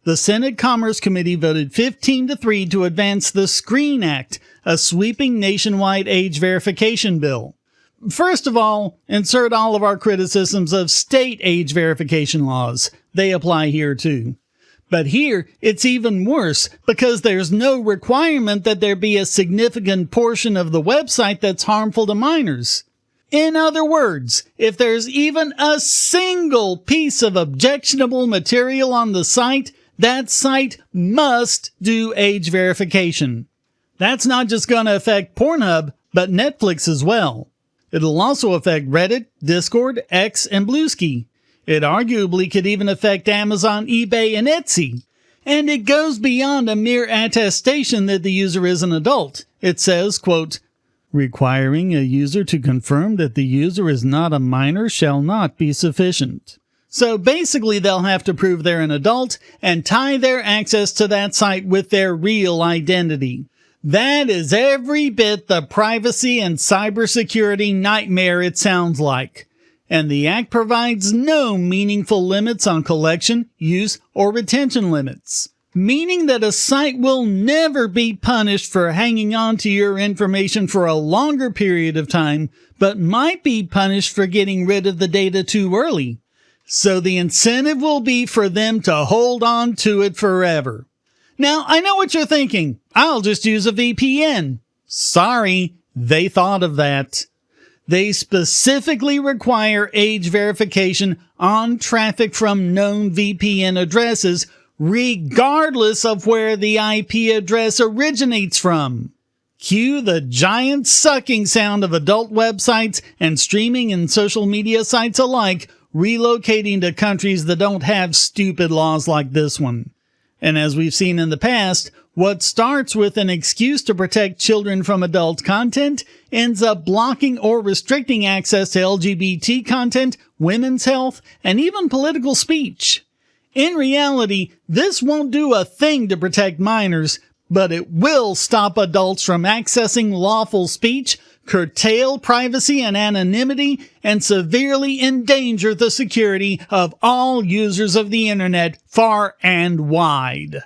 The Senate Commerce Committee voted 15-3 to advance the SCREEN Act, a sweeping nationwide age verification bill. First of all, insert all of our criticisms of state age verification laws. They apply here too. But here, it's even worse because there's no requirement that there be a significant portion of the website that's harmful to minors. In other words, if there's even a single piece of objectionable material on the site, that site must do age verification. That's not just going to affect Pornhub, but Netflix as well. It'll also affect Reddit, Discord, X, and Bluesky. It arguably could even affect Amazon, eBay, and Etsy. And it goes beyond a mere attestation that the user is an adult. It says, quote, requiring a user to confirm that the user is not a minor shall not be sufficient. So basically they'll have to prove they're an adult and tie their access to that site with their real identity. That is every bit the privacy and cybersecurity nightmare it sounds like. And the Act provides no meaningful limits on collection, use, or retention limits. Meaning that a site will never be punished for hanging on to your information for a longer period of time, but might be punished for getting rid of the data too early. So the incentive will be for them to hold on to it forever. Now, I know what you're thinking. I'll just use a VPN. Sorry, they thought of that. They specifically require age verification on traffic from known VPN addresses, regardless of where the IP address originates from. Cue the giant sucking sound of adult websites and streaming and social media sites alike relocating to countries that don't have stupid laws like this one. And as we've seen in the past, what starts with an excuse to protect children from adult content ends up blocking or restricting access to LGBT content, women's health, and even political speech. In reality, this won't do a thing to protect minors, but it will stop adults from accessing lawful speech, curtail privacy and anonymity, and severely endanger the security of all users of the internet far and wide.